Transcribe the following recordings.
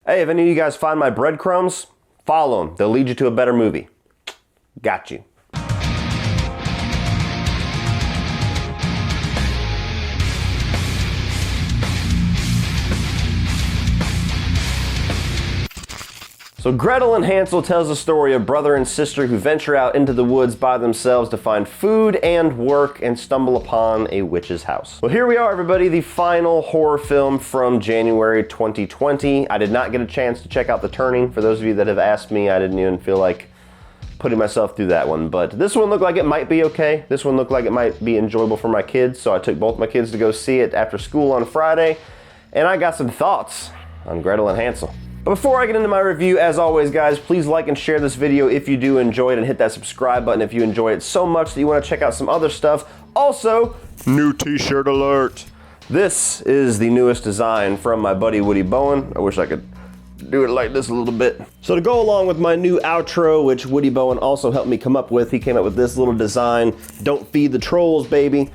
Hey, if any of you guys find my breadcrumbs, follow them. They'll lead you to a better movie. Got you. So Gretel and Hansel tells the story of brother and sister who venture out into the woods by themselves to find food and work and stumble upon a witch's house. Well, here we are, everybody, the final horror film from January 2020. I did not get a chance to check out The Turning. For those of you that have asked me, I didn't even feel like putting myself through that one, but this one looked like it might be okay. This one looked like it might be enjoyable for my kids, so I took both my kids to go see it after school on Friday, and I got some thoughts on Gretel and Hansel. But before I get into my review, as always, guys, please like and share this video if you do enjoy it, and hit that subscribe button if you enjoy it so much that you want to check out some other stuff. Also, new t-shirt alert. This is the newest design from my buddy Woody Bowen. I wish I could do it like this a little bit. So to go along with my new outro, which Woody Bowen also helped me come up with, he came up with this little design. Don't feed the trolls, baby.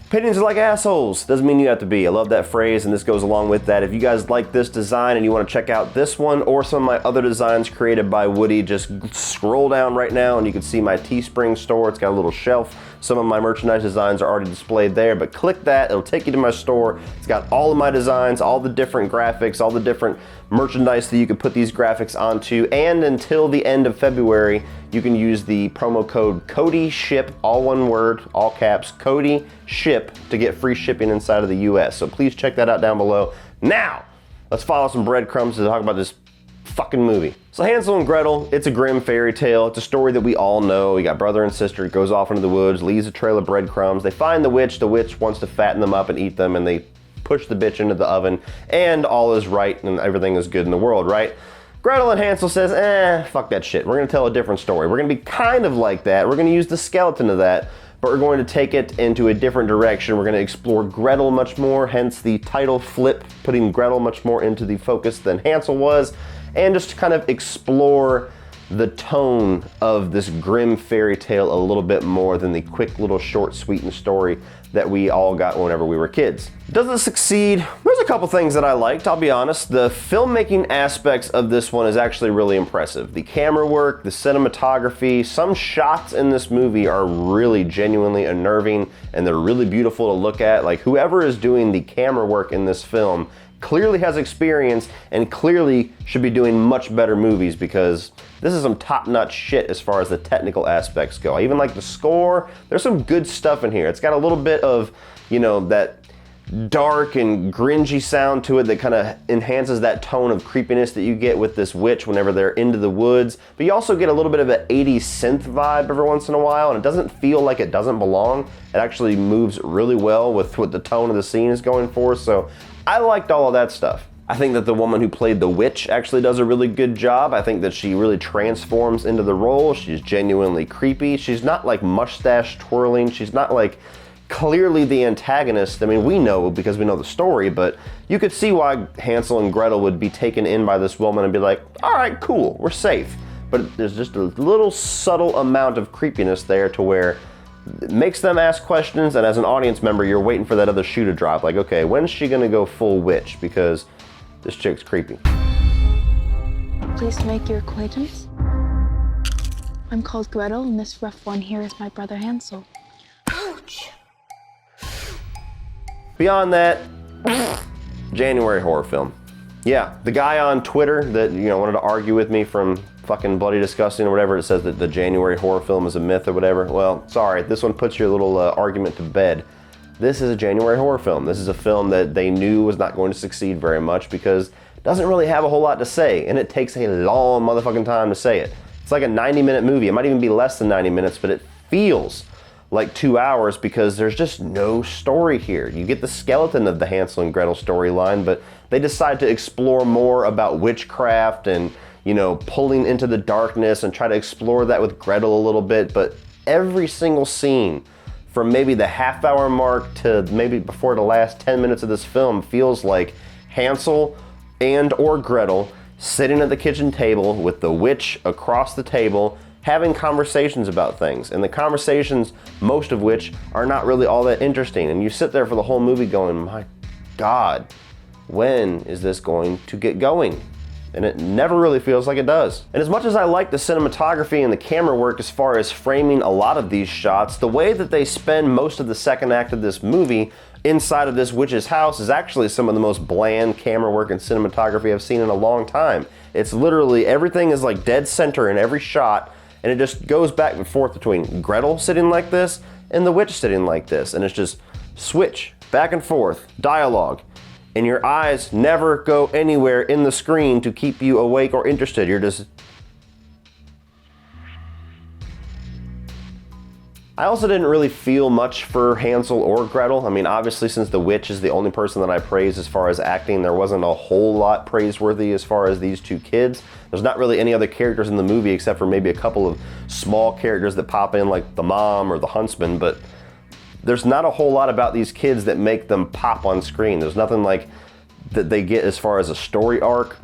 Opinions are like assholes. Doesn't mean you have to be. I love that phrase, and this goes along with that. If you guys like this design and you want to check out this one or some of my other designs created by Woody, just scroll down right now and you can see my Teespring store. It's got a little shelf. Some of my merchandise designs are already displayed there, but click that, it'll take you to my store. It's got all of my designs, all the different graphics, all the different merchandise that you can put these graphics onto, and until the end of February, you can use the promo code CODYSHIP, all one word, all caps, CODYSHIP, to get free shipping inside of the US. So please check that out down below. Now, let's follow some breadcrumbs to talk about this fucking movie. So Hansel and Gretel, it's a grim fairy tale. It's a story that we all know. You got brother and sister, goes off into the woods, leaves a trail of breadcrumbs. They find the witch wants to fatten them up and eat them, and they push the bitch into the oven, and all is right and everything is good in the world, right? Gretel and Hansel says, fuck that shit. We're gonna tell a different story. We're gonna be kind of like that. We're gonna use the skeleton of that, but we're going to take it into a different direction. We're gonna explore Gretel much more, hence the title flip, putting Gretel much more into the focus than Hansel was, and just kind of explore the tone of this grim fairy tale a little bit more than the quick little short sweetened story that we all got whenever we were kids. Does it succeed? There's a couple things that I liked, I'll be honest. The filmmaking aspects of this one is actually really impressive. The camera work, the cinematography, some shots in this movie are really genuinely unnerving, and they're really beautiful to look at. Like, whoever is doing the camera work in this film clearly has experience and clearly should be doing much better movies, because this is some top-notch shit as far as the technical aspects go. I even like the score. There's some good stuff in here. It's got a little bit of, you know, that dark and grungy sound to it that kind of enhances that tone of creepiness that you get with this witch whenever they're into the woods. But you also get a little bit of an 80s synth vibe every once in a while, and it doesn't feel like it doesn't belong. It actually moves really well with what the tone of the scene is going for, so I liked all of that stuff. I think that the woman who played the witch actually does a really good job. I think that she really transforms into the role. She's genuinely creepy. She's not like mustache twirling. She's not like clearly the antagonist. I mean, we know because we know the story, but you could see why Hansel and Gretel would be taken in by this woman and be like, all right, cool, we're safe. But there's just a little subtle amount of creepiness there to where it makes them ask questions, and as an audience member, you're waiting for that other shoe to drop. Like, okay, when's she gonna go full witch? Because this chick's creepy. Pleased to make your acquaintance. I'm called Gretel, and this rough one here is my brother Hansel. Ouch! Beyond that, January horror film. Yeah, the guy on Twitter that, you know, wanted to argue with me from fucking Bloody Disgusting or whatever, it says that the January horror film is a myth or whatever. Well, sorry, this one puts your little argument to bed. This is a January horror film. This is a film that they knew was not going to succeed very much because it doesn't really have a whole lot to say, and it takes a long motherfucking time to say it. It's like a 90-minute movie. It might even be less than 90 minutes, but it feels like 2 hours because there's just no story here. You get the skeleton of the Hansel and Gretel storyline, but they decide to explore more about witchcraft and, you know, pulling into the darkness and try to explore that with Gretel a little bit. But every single scene, from maybe the half-hour mark to maybe before the last 10 minutes of this film, feels like Hansel and or Gretel sitting at the kitchen table with the witch across the table, having conversations about things, and the conversations, most of which are not really all that interesting. And you sit there for the whole movie going, my God, when is this going to get going? and it never really feels like it does. And as much as I like the cinematography and the camera work as far as framing a lot of these shots, the way that they spend most of the second act of this movie inside of this witch's house is actually some of the most bland camera work and cinematography I've seen in a long time. It's literally, everything is like dead center in every shot, and it just goes back and forth between Gretel sitting like this and the witch sitting like this, and it's just switch, back and forth, dialogue. And your eyes never go anywhere in the screen to keep you awake or interested. You're just... I also didn't really feel much for Hansel or Gretel. I mean, obviously, since the witch is the only person that I praise as far as acting, there wasn't a whole lot praiseworthy as far as these two kids. There's not really any other characters in the movie except for maybe a couple of small characters that pop in, like the mom or the huntsman, but there's not a whole lot about these kids that make them pop on screen. There's nothing like that they get as far as a story arc.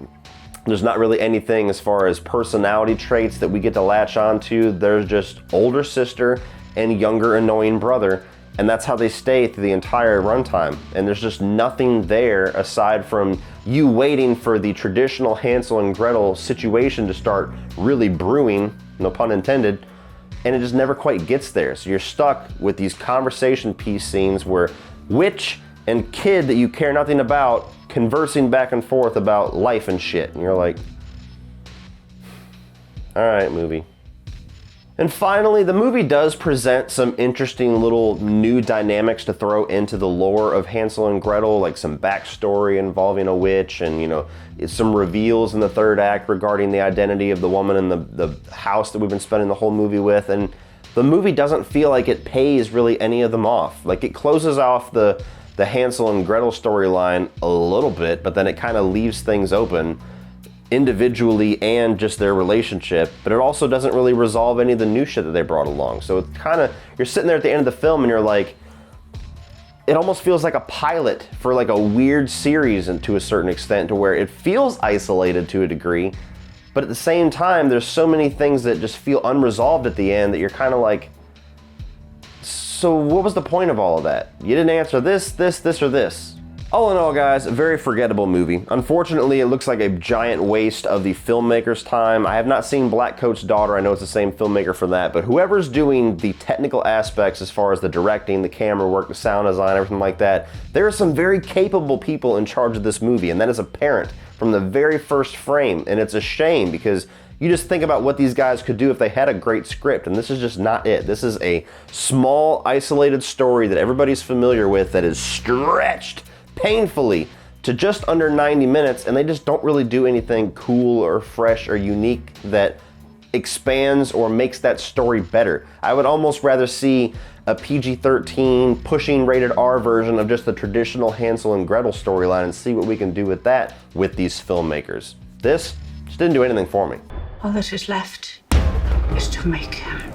There's not really anything as far as personality traits that we get to latch onto. There's just older sister and younger annoying brother, and that's how they stay through the entire runtime. And there's just nothing there aside from you waiting for the traditional Hansel and Gretel situation to start really brewing, no pun intended, and it just never quite gets there. So you're stuck with these conversation piece scenes where witch and kid that you care nothing about conversing back and forth about life and shit. And you're like, all right, movie. And finally, the movie does present some interesting little new dynamics to throw into the lore of Hansel and Gretel, like some backstory involving a witch, and some reveals in the third act regarding the identity of the woman in the house that we've been spending the whole movie with. And the movie doesn't feel like it pays really any of them off. Like, it closes off the Hansel and Gretel storyline a little bit, but then it kind of leaves things open individually and just their relationship, but it also doesn't really resolve any of the new shit that they brought along. So it's kind of, you're sitting there at the end of the film and you're like, it almost feels like a pilot for like a weird series, and to a certain extent, to where it feels isolated to a degree, but at the same time there's so many things that just feel unresolved at the end that you're kind of like, so what was the point of all of that? You didn't answer this, or this. All in all, guys, a very forgettable movie. Unfortunately, it looks like a giant waste of the filmmaker's time. I have not seen Black Coat's Daughter. I know it's the same filmmaker for that, but whoever's doing the technical aspects as far as the directing, the camera work, the sound design, everything like that, there are some very capable people in charge of this movie, and that is apparent from the very first frame. And it's a shame, because you just think about what these guys could do if they had a great script, and this is just not it. This is a small, isolated story that everybody's familiar with that is stretched painfully to just under 90 minutes, and they just don't really do anything cool or fresh or unique that expands or makes that story better. I would almost rather see a PG-13 pushing rated R version of just the traditional Hansel and Gretel storyline and see what we can do with that with these filmmakers. This just didn't do anything for me. All that is left is to make him.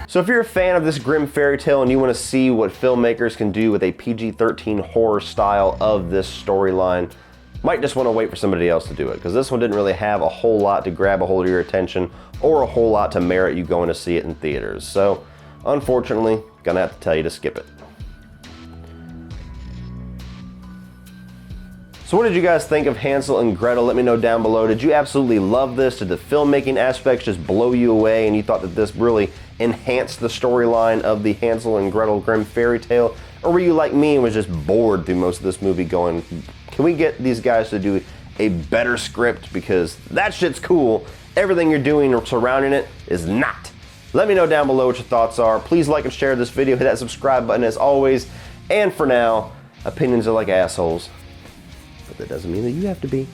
So if you're a fan of this grim fairy tale and you want to see what filmmakers can do with a PG-13 horror style of this storyline, might just want to wait for somebody else to do it, because this one didn't really have a whole lot to grab a hold of your attention or a whole lot to merit you going to see it in theaters. So unfortunately, gonna have to tell you to skip it. So what did you guys think of Hansel and Gretel? Let me know down below. Did you absolutely love this? Did the filmmaking aspects just blow you away and you thought that this really enhanced the storyline of the Hansel and Gretel grim fairy tale? Or were you like me and was just bored through most of this movie going, can we get these guys to do a better script, because that shit's cool, everything you're doing or surrounding it is not. Let me know down below what your thoughts are. Please like and share this video, hit that subscribe button as always, and for now, opinions are like assholes. But that doesn't mean that you have to be.